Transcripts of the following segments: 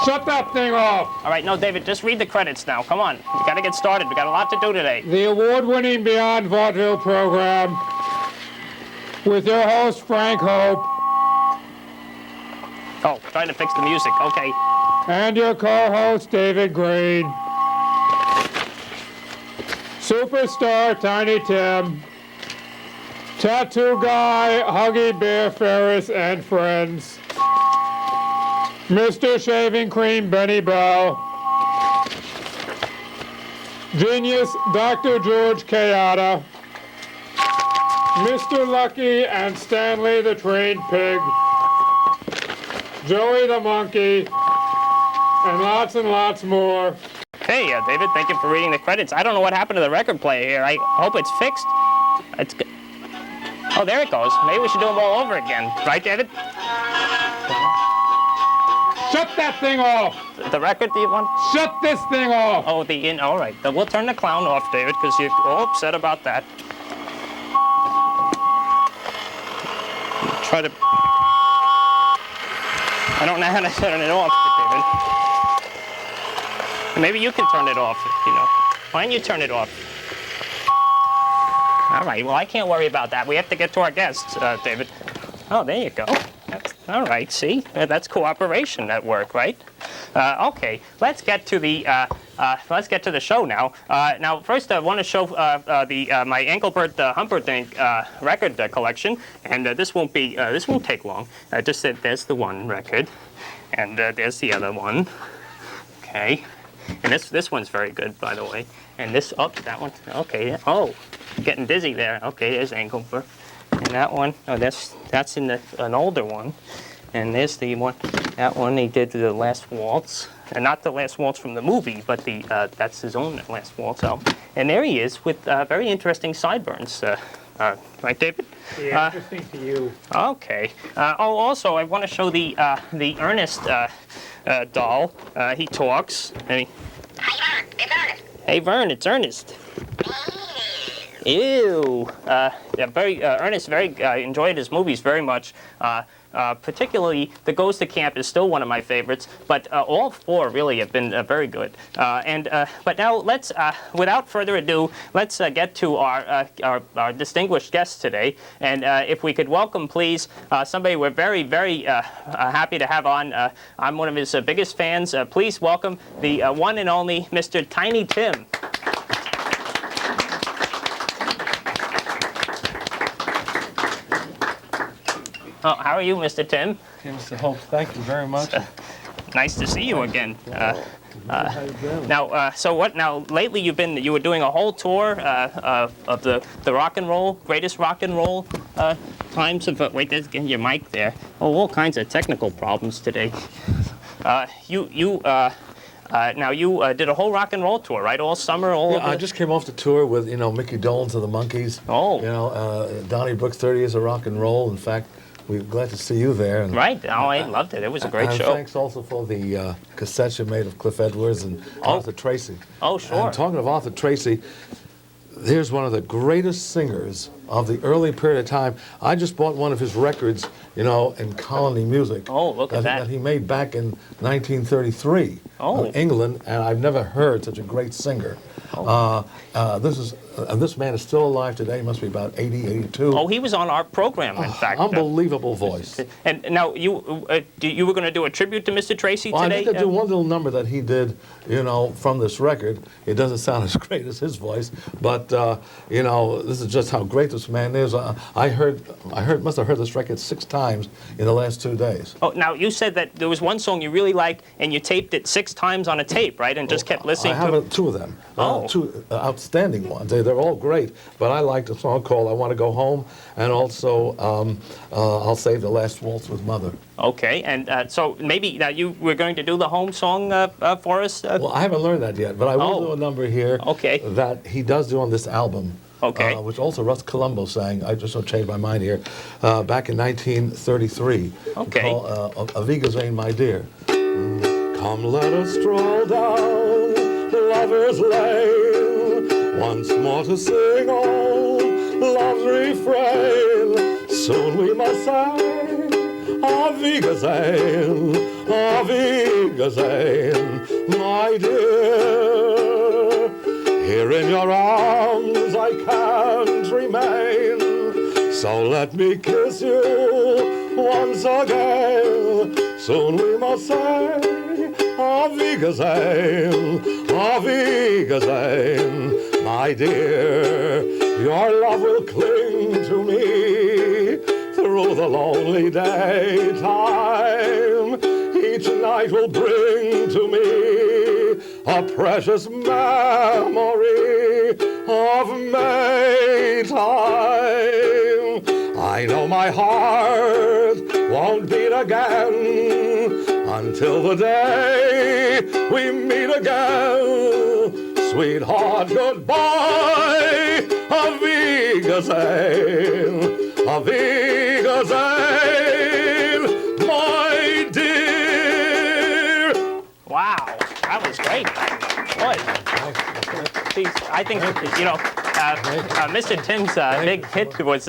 Shut that thing off! All right, no, David, just read the credits now. Come on. We got to get started. We got a lot to do today. The award-winning Beyond Vaudeville program with your host, Frank Hope. Oh, trying to fix the music. Okay. And your co-host, David Green. Superstar, Tiny Tim. Tattoo Guy, Huggy Bear Ferris and Friends. Mr. Shaving Cream, Benny Bell. Genius, Dr. George Kayatta. Mr. Lucky and Stanley the Trained Pig. Joey the Monkey. And lots more. Hey, David, thank you for reading the credits. I don't know what happened to the record player here. I hope it's fixed. It's good. Oh, there it goes. Maybe we should do them all over again. Right, David? Shut that thing off! The record, do you want? Shut this thing off! Oh, all right. Then we'll turn the clown off, David, because you're all upset about that. Try to... I don't know how to turn it off, David. Maybe you can turn it off, you know. Why don't you turn it off? All right, well, I can't worry about that. We have to get to our guests, David. Oh, there you go. All right, see? That's cooperation at work, right? Okay, let's get to the show now. Now, first, I want to show my Engelbert Humperdinck record collection, and this won't take long. Just there's the one record, and there's the other one. Okay, and this one's very good, by the way. And that one. Okay. Oh, getting dizzy there. Okay, there's Engelbert. And that one, oh, that's in an older one. And there's the one, that one he did the Last Waltz. And not the Last Waltz from the movie, but that's his own Last Waltz album. And there he is with very interesting sideburns. Right, David? Yeah, interesting to you. Okay. Oh, also, I want to show the Ernest doll. He talks. And Hey, Vern, it's Ernest. Ew. Ernest enjoyed his movies very much. Particularly, The Ghost of Camp is still one of my favorites, but all four really have been very good. But now let's, without further ado, let's get to our distinguished guests today. And if we could welcome, please, somebody we're very happy to have on. I'm one of his biggest fans. Please welcome the one and only Mr. Tiny Tim. Oh, how are you, Mr. Tim? Okay, Mr. Hope, thank you very much. Nice to see you again. Now, lately you were doing a whole tour of the rock and roll, greatest rock and roll times of, wait, there's your mic there. Oh, all kinds of technical problems today. You did a whole rock and roll tour, right? All summer, all I just came off the tour with, Mickey Dolenz of the Monkees. Oh. Donnie Brooks, 30 Years of Rock and Roll. In fact, we're glad to see you there. And, right. Oh, I loved it. It was a great show. Thanks also for the cassettes you made of Cliff Edwards and Arthur Tracy. Oh, sure. And talking of Arthur Tracy, here's one of the greatest singers of the early period of time. I just bought one of his records, in Colony Music. Oh, look at that. That he made back in 1933 in England, and I've never heard such a great singer. Oh. This man is still alive today. He must be about 80, 82. Oh, he was on our program, in fact. Unbelievable voice. And now, you were going to do a tribute to Mr. Tracy today? I think I do one little number that he did, from this record. It doesn't sound as great as his voice, but, this is just how great this man is. I must have heard this record 6 times in the last 2 days. Oh, now, you said that there was one song you really liked, and you taped it 6 times on a tape, right? And just kept listening to it? I have 2 of them. 2 outstanding ones. They're all great, but I liked a song called I Want to Go Home, and also I'll Save the Last Waltz with Mother. Okay, and so maybe now you were going to do the home song for us? Well, I haven't learned that yet, but I will do a number here that he does do on this album. Okay. Which also Russ Columbo sang. I just don't change my mind here. Back in 1933. Okay. Called Aviga's Lane, My Dear. Come, let us stroll down Lover's Lane, once more to sing old love's refrain. Soon we must say Auf Wiedersehen, my dear. Here in your arms I can't remain, so let me kiss you once again. Soon we must say, Auf Wiedersehen, my dear. Your love will cling to me through the lonely daytime. Each night will bring to me a precious memory of Maytime. I know my heart won't beat again until the day we meet again. Sweetheart, goodbye. Auf Wiedersehen, my dear. Wow, that was great. Boy. Please, I think, you know, Mr. Tim's big hit was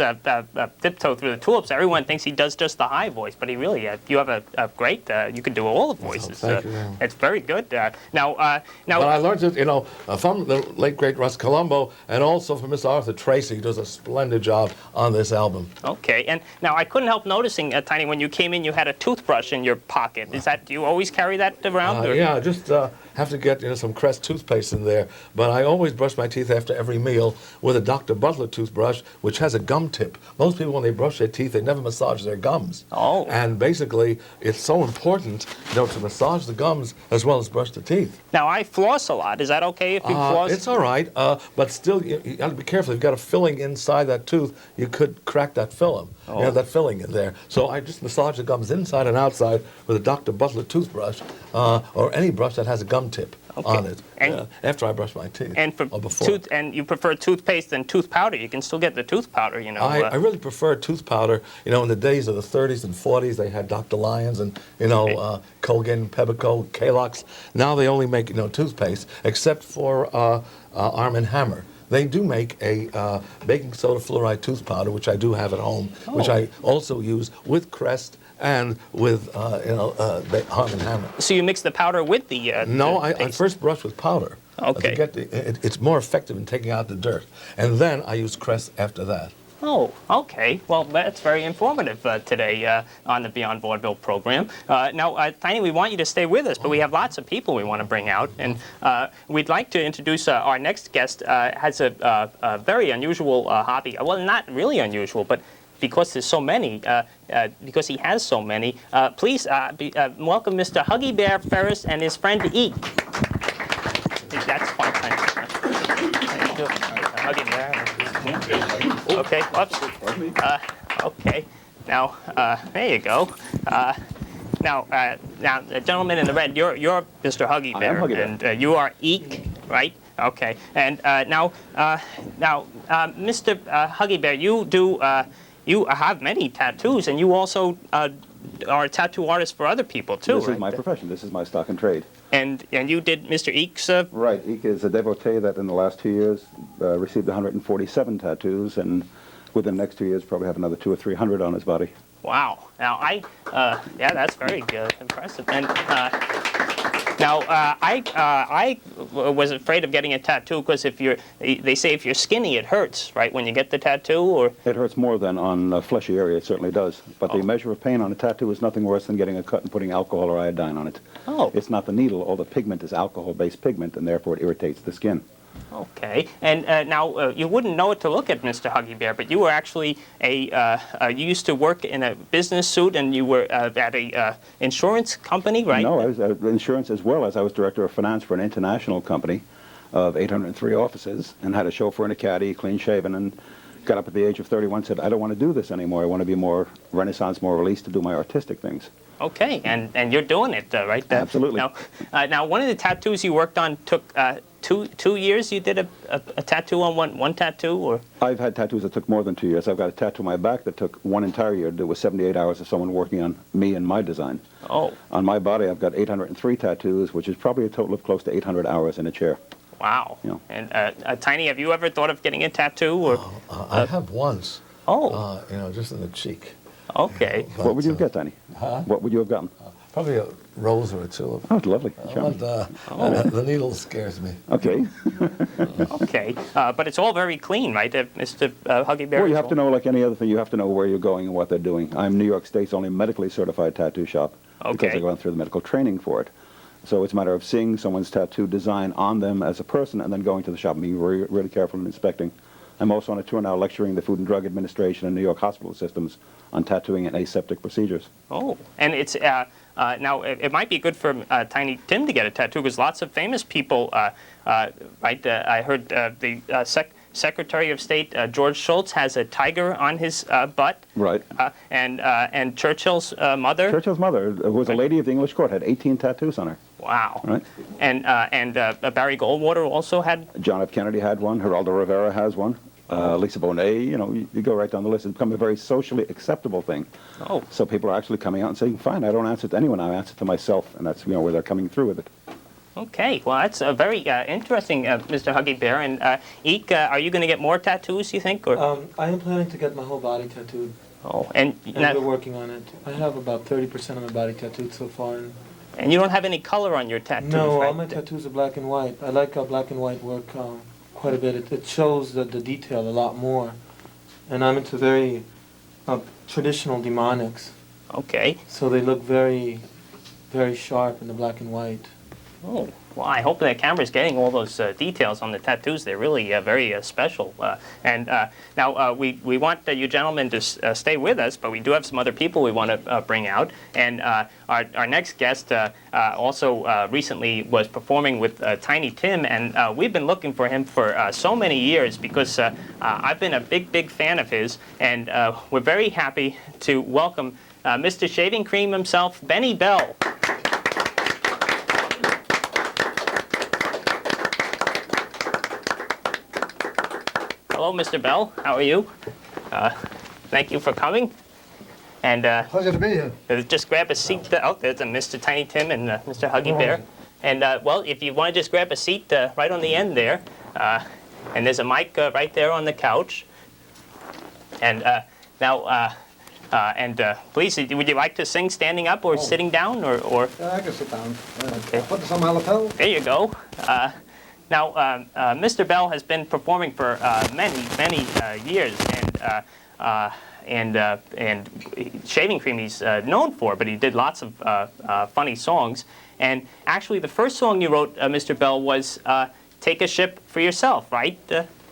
Tiptoe Through the Tulips. Everyone thinks he does just the high voice, but he really, you have a great, you can do all the voices. Thank you. It's very good. Now, But I learned it, you know, from the late, great Russ Colombo, and also from Mr. Arthur Tracy, who does a splendid job on this album. okay, and now I couldn't help noticing, Tiny, when you came in, you had a toothbrush in your pocket. Is that, do you always carry that around? Yeah, just have to get, you know, some Crest toothpaste in there. But I always brush my teeth after every meal with a Dr. Butler toothbrush, which has a gum tip. Most people, when they brush their teeth, they never massage their gums. Oh. And basically, it's so important, you know, to massage the gums as well as brush the teeth. Now, I floss a lot. Is that okay if you floss? It's all right, but still, you got to be careful. If you've got a filling inside that tooth, you could crack that filling. Oh. You know, that filling in there. So I just massage the gums inside and outside with a Dr. Butler toothbrush or any brush that has a gum tip on it. And after I brush my teeth. And for or before. and you prefer toothpaste than tooth powder. You can still get the tooth powder, you know. I really prefer tooth powder. You know, in the days of the 30s and 40s, they had Dr. Lyons and, you know, Colgate, Pepco, Kalox. Now they only make, you know, toothpaste, except for Arm & Hammer. They do make a baking soda fluoride tooth powder, which I do have at home, which I also use with Crest and with, you know, Arm & Hammer. So you mix the powder with the No, the I paste. first brush with powder. Okay. To get it's more effective in taking out the dirt. And then I use Crest after that. Oh, okay. Well, that's very informative today on the Beyond Vaudeville program. Now, Tiny, we want you to stay with us, but we have lots of people we want to bring out. And we'd like to introduce our next guest. Has a very unusual hobby. Well, not really unusual, but because there's so many, because he has so many, please welcome Mr. Huggy Bear Ferris and his friend Eek. That's fine. Huggy Bear. Okay, whoops. Okay. Now, there you go. Now, the gentleman in the red, you're Mr. Huggy Bear. I am Huggy Bear. And you are Eek, right? Okay. And now, Mr. Huggy Bear, you do, you have many tattoos, and you also are a tattoo artist for other people, too, This is my profession. This is my stock and trade. And you did Mr. Eek's... Right. Eek is a devotee that in the last 2 years received 147 tattoos, and within the next 2 years probably have another 200 or 300 on his body. Wow. Now, yeah, that's very impressive. And now, I was afraid of getting a tattoo because they say if you're skinny, it hurts, right, when you get the tattoo, or... It hurts more than on a fleshy area, it certainly does. But the measure of pain on a tattoo is nothing worse than getting a cut and putting alcohol or iodine on it. Oh. It's not the needle. All the pigment is alcohol-based pigment, and therefore it irritates the skin. Okay. And now, you wouldn't know it to look at Mr. Huggy Bear, but you were actually you used to work in a business suit, and you were at a insurance company, right? No, I was at insurance as well as I was director of finance for an international company of 803 offices, and had a chauffeur and a caddy, clean-shaven, and got up at the age of 31 and said, I don't want to do this anymore. I want to be more Renaissance, more released to do my artistic things. Okay, and you're doing it, right? Absolutely. Now, one of the tattoos you worked on took 2 years. You did a tattoo on one tattoo, or? I've had tattoos that took more than 2 years. I've got a tattoo on my back that took 1 entire year. There was 78 hours of someone working on me and my design. Oh. On my body, I've got 803 tattoos, which is probably a total of close to 800 hours in a chair. Wow. Yeah. And Tiny, have you ever thought of getting a tattoo, or? I have once. Oh. You know, just in the cheek. Okay. What would you have got, Danny? What would you have gotten? Probably a rose or a tulip. Oh, it's lovely. Charming. But the needle scares me. Okay. Okay. But it's all very clean, right, Mr. Huggy Bear? Well, you have to know, like any other thing, you have to know where you're going and what they're doing. I'm New York State's only medically certified tattoo shop because Okay. I went through the medical training for it. So it's a matter of seeing someone's tattoo design on them as a person and then going to the shop and being really, really careful and inspecting. I'm also on a tour now lecturing the Food and Drug Administration and New York hospital systems on tattooing and aseptic procedures. Oh, and it's now it might be good for Tiny Tim to get a tattoo because lots of famous people, right? I heard the Secretary of State George Shultz has a tiger on his butt. Right. And Churchill's mother. Churchill's mother was a lady of the English court, had 18 tattoos on her. Wow. Right. And Barry Goldwater also had. John F. Kennedy had one. Geraldo Rivera has one. Lisa Bonet, you know, you go right down the list. It's become a very socially acceptable thing. Oh. So people are actually coming out and saying, fine, I don't answer to anyone, I answer to myself. And that's, where they're coming through with it. Okay. Well, that's very interesting, Mr. Huggy Bear. And Eek, are you going to get more tattoos, you think? Or? I am planning to get my whole body tattooed. Oh, and We're working on it. I have about 30% of my body tattooed so far. And you don't have any color on your tattoos, No, right? all my tattoos are black and white. I like how black and white work quite a bit. It shows the detail a lot more. And I'm into very traditional demonics. Okay. So they look very, very sharp in the black and white. Oh, well, I hope the camera's getting all those details on the tattoos. They're really very special. Now, we want you gentlemen to stay with us, but we do have some other people we want to bring out. And our next guest also recently was performing with Tiny Tim, and we've been looking for him for so many years because I've been a big fan of his, and we're very happy to welcome Mr. Shaving Cream himself, Benny Bell. Hello, Mr. Bell. How are you? Thank you for coming. And Pleasure to be here. just grab a seat. Oh, there's a Mr. Tiny Tim and Mr. Huggy Bear. And well, if you want to just grab a seat right on the end there, and there's a mic right there on the couch. And now, please, would you like to sing standing up or sitting down, or? I can sit down. Okay. Put this on my lapel. There you go. Now, Mr. Bell has been performing for many years, and Shaving Cream he's known for, but he did lots of funny songs. And actually, the first song you wrote, Mr. Bell, was "Take a Ship for Yourself," right?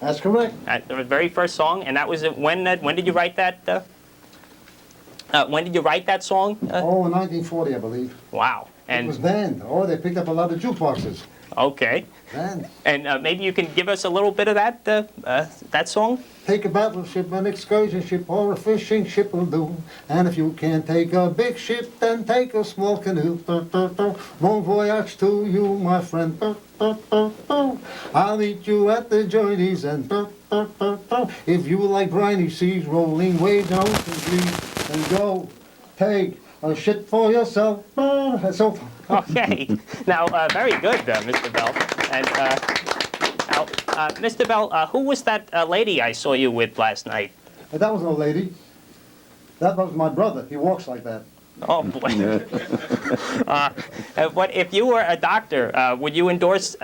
That's correct. The very first song, and that was when did you write that? When did you write that song? In 1940, I believe. Wow. It was banned. Oh, they picked up a lot of jukeboxes. Okay. Banned. And maybe you can give us a little bit of that song? Take a battleship, an excursion ship, or a fishing ship will do. And if you can't take a big ship, then take a small canoe. Bon voyage to you, my friend. I'll meet you at the journey's end. If you like briny seas, rolling waves, and ocean breeze, then go take a ship for yourself. So Okay. Now, very good, Mr. Bell. And now, Mr. Bell, who was that lady I saw you with last night? that was no lady. That was my brother. He walks like that. Oh boy. What if you were a doctor? Would you endorse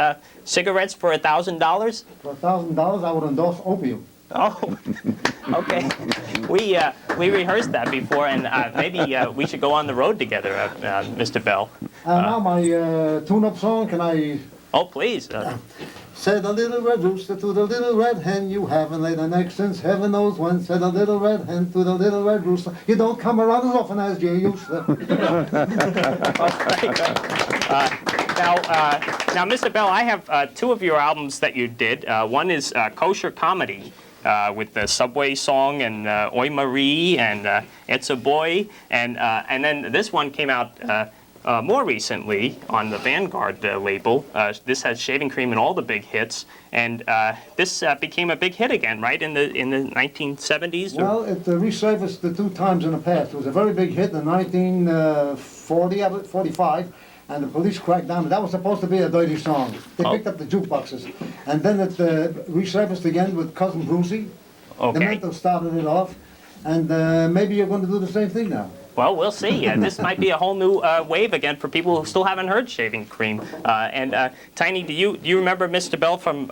cigarettes for $1,000? For $1,000, I would endorse opium. Oh, okay. We rehearsed that before, and maybe we should go on the road together, Mr. Bell. Now my tune-up song, can I... Oh, please. Said a little red rooster to the little red hen, you haven't laid an egg since heaven knows when. Said a little red hen to the little red rooster, you don't come around as often as you used to. Now, Mr. Bell, I have two of your albums that you did. One is Kosher Comedy, with the Subway song and Oi Marie and It's a Boy, and then this one came out more recently on the Vanguard label. This has Shaving Cream and all the big hits, and this became a big hit again, right, in the 1970s? Well, it resurfaced the 2 times in the past. It was a very big hit in 1945, and the police cracked down. That was supposed to be a dirty song. They picked up the jukeboxes, and then it resurfaced again with Cousin Brucey. Okay. The Mentos started it off, and maybe you're going to do the same thing now. Well, we'll see. This might be a whole new wave again for people who still haven't heard Shaving Cream. Tiny, do you remember Mr. Bell from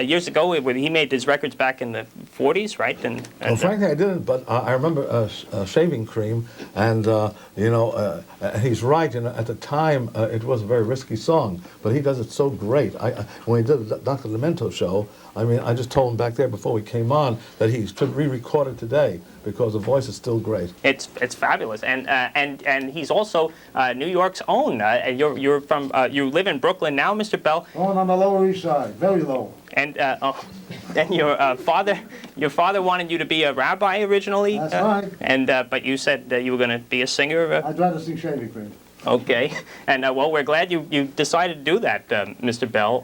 years ago when he made his records back in the 40s, right? Well, frankly, I didn't, but I remember Shaving Cream, and he's right. You know, at the time, it was a very risky song, but he does it so great. When he did the Dr. Demento show, I mean, I just told him back there before we came on that he should re-record it today because the voice is still great. It's fabulous, and he's also New York's own. You're from you live in Brooklyn now, Mr. Bell. On the Lower East Side, very low. And your father wanted you to be a rabbi originally. That's right. And but you said that you were going to be a singer. I'd rather sing Shaving Cream. Okay, and well, we're glad you decided to do that, Mr. Bell.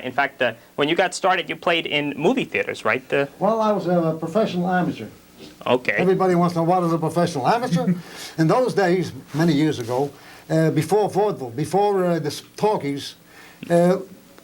In fact, when you got started, you played in movie theaters, right? Well, I was a professional amateur. Okay. Everybody wants to know what is a professional amateur. In those days, many years ago, before Vaudeville, before the talkies,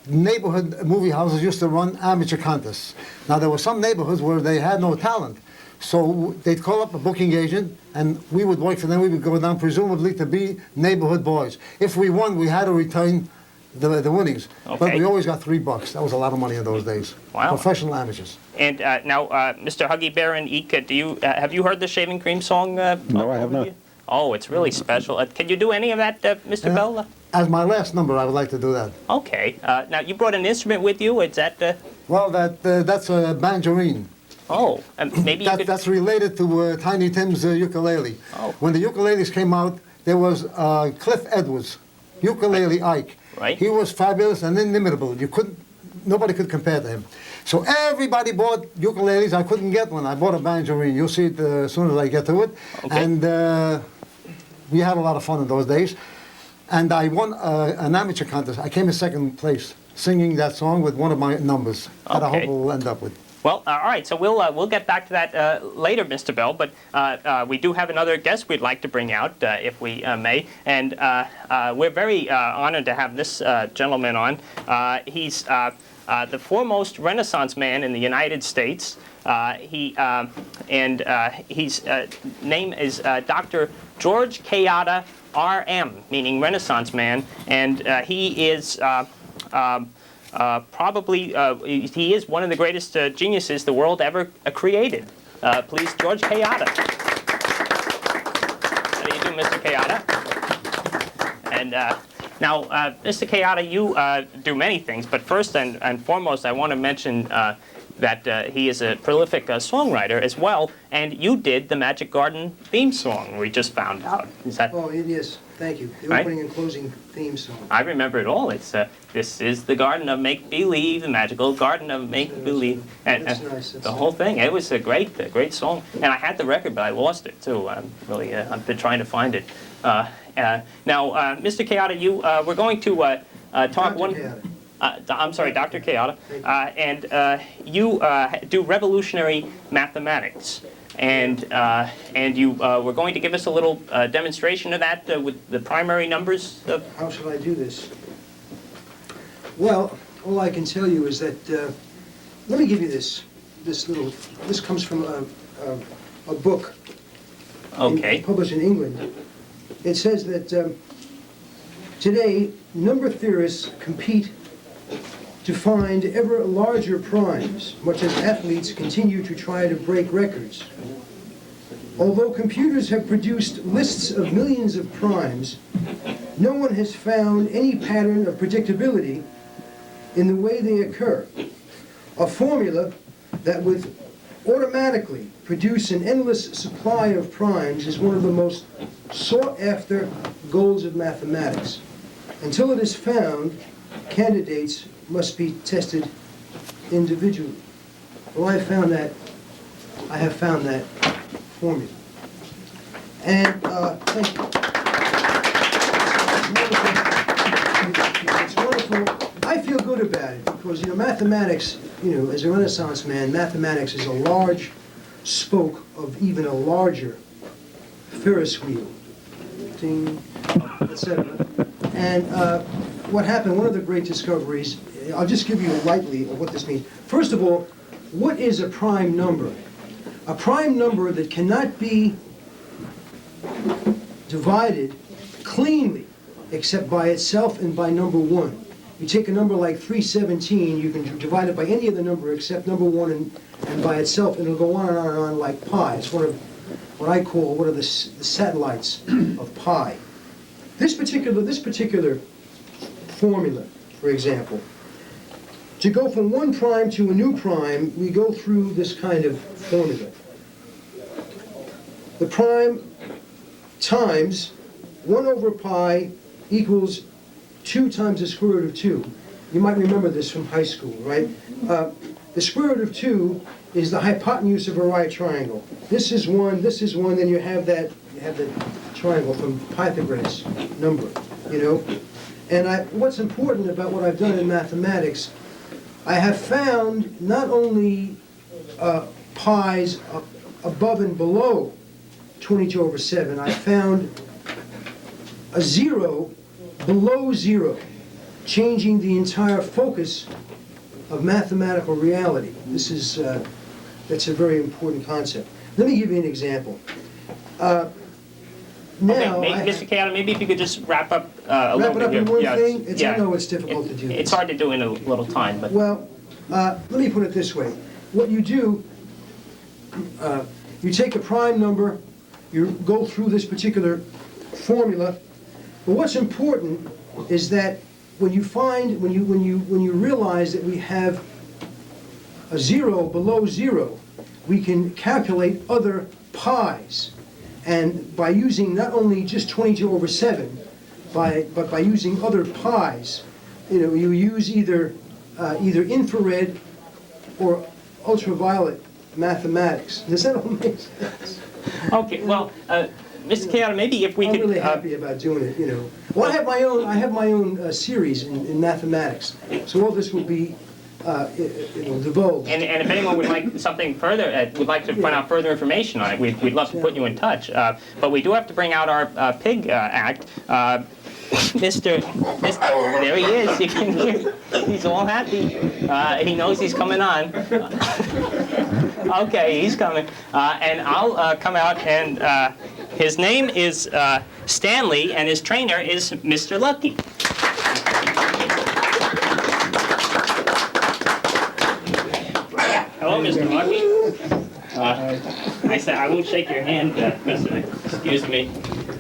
neighborhood movie houses used to run amateur contests. Now, there were some neighborhoods where they had no talent. So they'd call up a booking agent, and we would work for them. We would go down, presumably, to be neighborhood boys. If we won, we had to return the winnings. Okay. But we always got $3. That was a lot of money in those days. Wow. Professional amateurs. And now, Mr. Huggy Bear and Eek, have you heard the Shaving Cream song? No, I have not. Oh, it's really special. Can you do any of that, Mr. Bell? As my last number, I would like to do that. Okay. Now, you brought an instrument with you. Is that? Well, that's a banjarine. Oh, maybe you could. That's related to Tiny Tim's ukulele. Oh. When the ukuleles came out, there was Cliff Edwards, ukulele Ike. Right. He was fabulous and inimitable. Nobody could compare to him. So everybody bought ukuleles. I couldn't get one. I bought a banjarine. You'll see it as soon as I get to it. Okay. And we had a lot of fun in those days. And I won an amateur contest. I came in second place singing that song with one of my numbers that I hope Okay. we'll end up with. Well, all right. So we'll get back to that later, Mr. Bell. But we do have another guest we'd like to bring out, if we may. And we're very honored to have this gentleman on. He's the foremost Renaissance man in the United States. His name is Dr. George Kayatta, R.M., meaning Renaissance man, and he is. He is one of the greatest geniuses the world ever created. Please, George Kayatta. How do you do, Mr. Kayatta? And now, Mr. Kayatta, you do many things, but first and foremost, I want to mention that he is a prolific songwriter as well, and you did the Magic Garden theme song, we just found out. Is that? Oh, it is. Thank you. The Right? opening and closing theme song. I remember it all. It's this is the garden of make-believe, the magical garden of make-believe, and That's nice. the whole thing. It was a great song, and I had the record, but I lost it too. I've been trying to find it. Now, Mr. Kayatta, we're going to talk Dr. one. Kayatta. I'm sorry, Dr. Kayatta, Thank you. and you do revolutionary mathematics. And you were going to give us a little demonstration of that with the primary numbers. How shall I do this? Well, all I can tell you is that, let me give you this comes from a book Okay. published in England. It says that today, number theorists compete to find ever larger primes, much as athletes continue to try to break records. Although computers have produced lists of millions of primes, no one has found any pattern of predictability in the way they occur. A formula that would automatically produce an endless supply of primes is one of the most sought-after goals of mathematics. Until it is found, candidates must be tested individually. Well, I have found that formula. And thank you. It's wonderful. I feel good about it because, mathematics, as a Renaissance man, mathematics is a large spoke of even a larger Ferris wheel, ding, etc. And what happened, one of the great discoveries, I'll just give you lightly of what this means. First of all, what is a prime number? a prime number that cannot be divided cleanly except by itself and by number 1. You take a number like 317, you can divide it by any other number except number 1 and by itself, and it'll go on and on and on like pi. It's one of what I call one of the satellites of pi. This particular formula, for example, to go from one prime to a new prime, we go through this kind of formula. The prime times 1 over pi equals 2 times the square root of 2. You might remember this from high school, right? The square root of 2 is the hypotenuse of a right triangle. This is 1, then you have the triangle from Pythagoras number, you know? And what's important about what I've done in mathematics, I have found not only pi's above and below 22 over 7, I found a 0 below 0, changing the entire focus of mathematical reality. That's a very important concept. Let me give you an example. Now, Mr. Kayatta, maybe if you could just wrap up a little bit here. Wrap it up in one thing? I know it's difficult to do this. It's hard to do in a little time, but... Well, let me put it this way. What you do, you take a prime number, you go through this particular formula, but what's important is that when you realize that we have a 0 below 0, we can calculate other pi's. And by using not only just 22 over 7, but by using other pi's, you use either infrared or ultraviolet mathematics. Does that all make sense? Okay, well, Mr. Kayatta, maybe if we I'm could... really happy about doing it, you know. Well, I have my own series in mathematics, so all this will be divulged. And if anyone would like something further, would like to find out further information on it, we'd love to put you in touch. But we do have to bring out our pig act. Mr. There he is. You can hear. He's all happy. He knows he's coming on. Okay, he's coming. And I'll come out and his name is Stanley, and his trainer is Mr. Lucky. Hello, Mr. Lucky. I said I won't shake your hand, excuse me.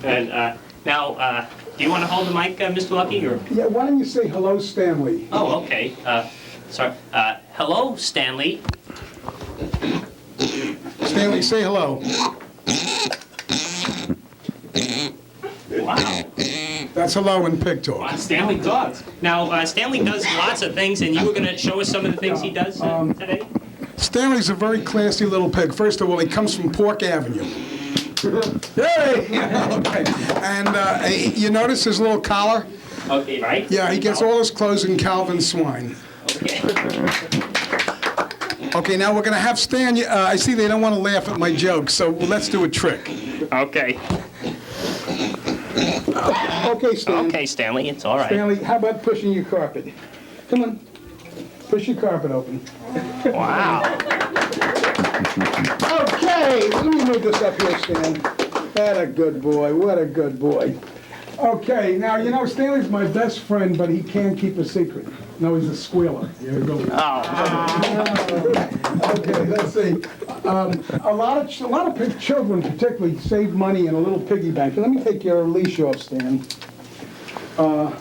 And now, do you want to hold the mic, Mr. Lucky? Or? Yeah, why don't you say hello, Stanley? Oh, okay. Sorry. Hello, Stanley. Stanley, say hello. Wow. That's hello in pig talk. Wow, Stanley talks. Now, Stanley does lots of things, and you were going to show us some of the things he does today? Stanley's a very classy little pig. First of all, he comes from Pork Avenue. Hey! Okay. And you notice his little collar? Okay, right? Yeah, he gets all his clothes in Calvin swine. Okay. Okay, now we're going to have Stan. I see they don't want to laugh at my jokes, so let's do a trick. Okay. Okay, Stan. Okay, Stanley, it's all right. Stanley, how about pushing your carpet? Come on. Push your carpet open. Wow. Okay, let me move this up here, Stan. What a good boy. What a good boy. Okay, now, you know, Stanley's my best friend, but he can't keep a secret. No, he's a squealer. Here we go. Oh. Okay, let's see. A lot of children particularly save money in a little piggy bank. Let me take your leash off, Stan. Hi,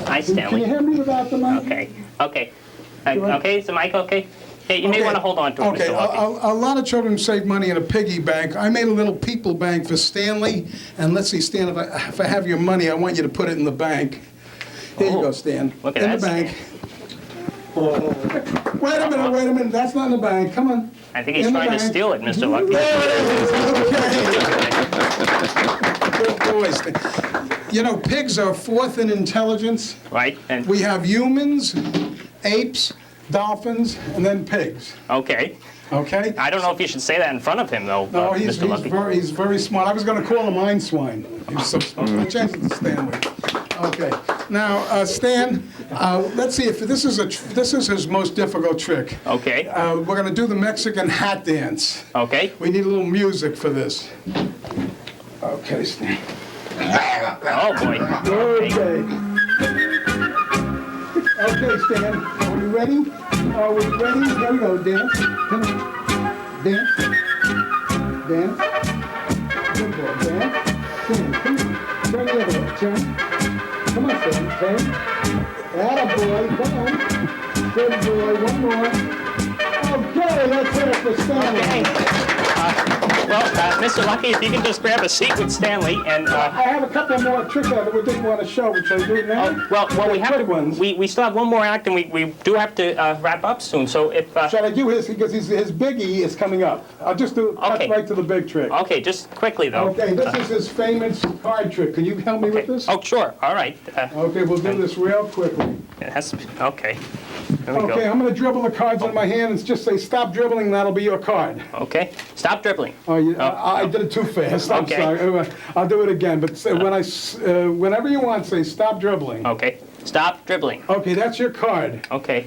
Can you Stanley. hear me without the mic? Okay. Okay. Okay, is the mic okay? Hey, you may want to hold on to it, Okay, Mr. Lucky. a lot of children save money in a piggy bank. I made a little people bank for Stanley, and let's see, Stan, if I have your money, I want you to put it in the bank. Here you go, Stan. Look at in that, the bank. Wait a minute, that's not in the bank. Come on. I think he's In the trying to bank. steal it, Mr. Lucky. Good boy, Stan. You know, pigs are fourth in intelligence. Right? And We have humans, apes, dolphins, and then pigs. okay. Okay? I don't know if you should say that in front of him, though, No, he's Mr. Lucky. he's very smart. I was going to call him Swine. He's so smart. I'll change it to Stanley. Okay. Now, Stan, let's see if this is his most difficult trick. Okay. We're going to do the Mexican hat dance. Okay. We need a little music for this. Okay, Stan. Oh, boy. Okay. Okay, Stan. Are we ready? Are we ready? Here we go. Dance. Come on. Dance. Dance. Good boy. Dance. Stan, come on. Turn the other way. Turn. Come on, Stan. Turn. Attaboy. Come on. Good boy. One more. Okay, let's hit it for Stanley. Okay. Well, Mr. Lucky, if you can just grab a seat with Stanley and... I have a couple more tricks that we didn't want to show, which I do now. well, we have Good ones. we still have one more act, and we do have to wrap up soon. So if Shall I do his, because his biggie is coming up. I'll just cut Okay. right to the big trick. okay, just quickly though. Okay, this is his famous card trick. Can you help me with this? Oh, sure. All right. Okay, we'll do this real quickly. It has to be, okay. There we Okay, go. I'm going to dribble the cards in my hand and just say, stop dribbling, that'll be your card. Okay. Stop dribbling. Oh, I did it too fast. I'm Okay. sorry. I'll do it again, but say, whenever you want, say, stop dribbling. Okay. Stop dribbling. Okay, that's your card. Okay.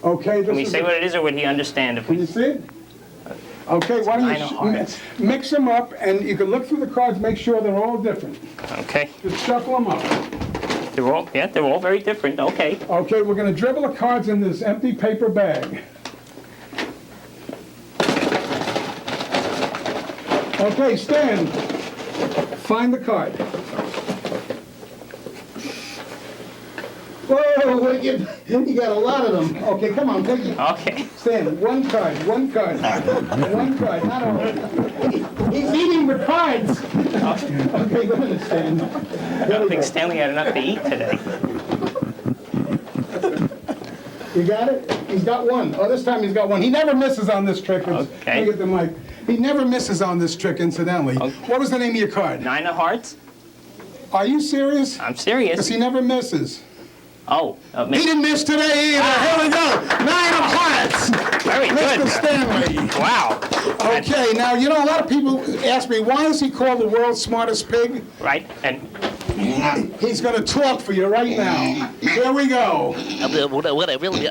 Okay, this Can we is say what it is, or would he understand if Can we... you see it? Okay, why Nine of don't you hearts. mix them up, and you can look through the cards, make sure they're all different. Okay. Just shuffle them up. They're all very different. Okay. Okay, we're going to dribble the cards in this empty paper bag. Okay, Stan, find the card. Whoa, you got a lot of them. Okay, come on, take it. Okay. Stan, one card, one card, one card, not all. He's eating the cards. Okay, go ahead, Stan. I don't think Stanley had enough to eat today. You got it? He's got one. Oh, this time he's got one. He never misses on this trick. Okay. Let me get the mic. He never misses on this trick, incidentally. Okay. What was the name of your card? 9 of hearts. Are you serious? I'm Because serious. he never misses. Oh. He didn't miss today either. Here we go. 9 of hearts. Very Mr. good. Stanley. Wow. Okay, now, you know, a lot of people ask me, why is he called the world's smartest pig? Right. And He's going to talk for you right now. Here we go. What I really,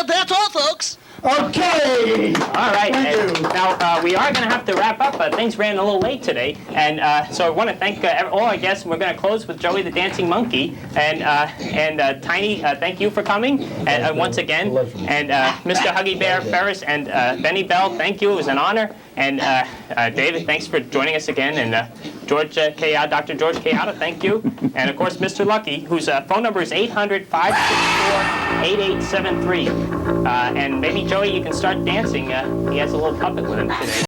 that's all, folks. Okay. all right. Thank And you. now we are going to have to wrap up. Things ran a little late today, and so I want to thank all our guests. We're going to close with Joey the Dancing Monkey, and Tiny. Thank you for coming once again, and Mr. Huggy Bear Ferris and Benny Bell. Thank you. It was an honor. And David, thanks for joining us again. And George Kayatta, Dr. George Kayatta, thank you. And of course, Mr. Lucky, whose phone number is 800-564-8873. And maybe Joey, you can start dancing. He has a little puppet with him today.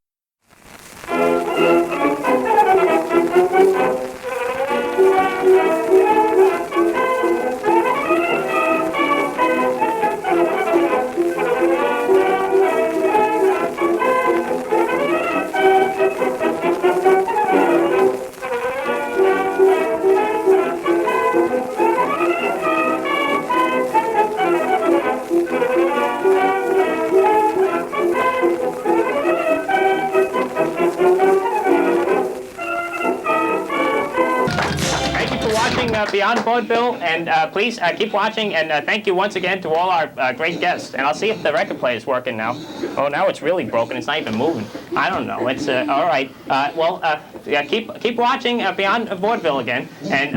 Beyond Vaudeville, and please keep watching, and thank you once again to all our great guests. And I'll see if the record player is working now. Oh, now it's really broken. It's not even moving. I don't know. It's all right. Yeah, keep watching Beyond Vaudeville again, and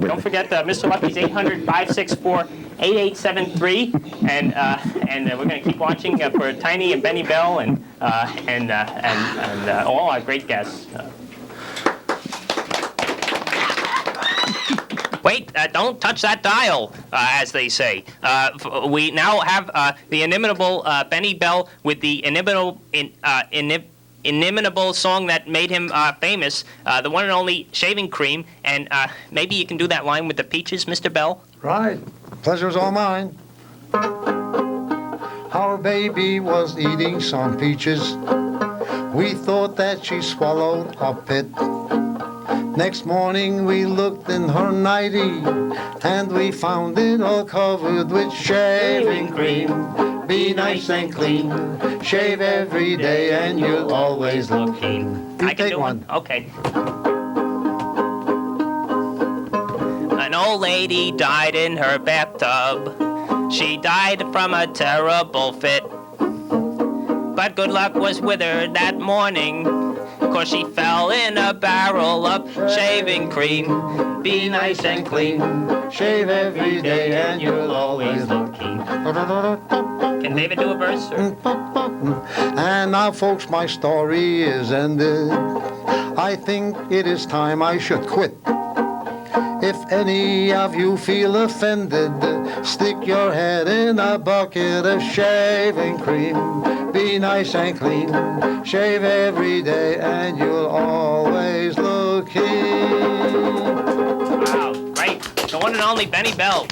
don't forget Mr. Lucky's 800-564-8873, and we're going to keep watching for Tiny and Benny Bell and all our great guests. Wait, don't touch that dial, as they say. We now have the inimitable Benny Bell with the inimitable song that made him famous, the one and only Shaving Cream. And maybe you can do that line with the peaches, Mr. Bell? Right. Pleasure's all mine. Our baby was eating some peaches. We thought that she swallowed a pit. Next morning we looked in her nightie, and we found it all covered with shaving cream. Be nice and clean. Shave every day and you'll always look keen. You I can take do one. Okay. An old lady died in her bathtub. She died from a terrible fit. But good luck was with her that morning, 'cause she fell in a barrel of shaving cream. Be nice and clean. Shave every day and you'll always look keen. Can David do a verse? Or? And now, folks, my story is ended. I think it is time I should quit. If any of you feel offended, stick your head in a bucket of shaving cream. Be nice and clean. Shave every day and you'll always look clean. Wow, great. The one and only Benny Bell.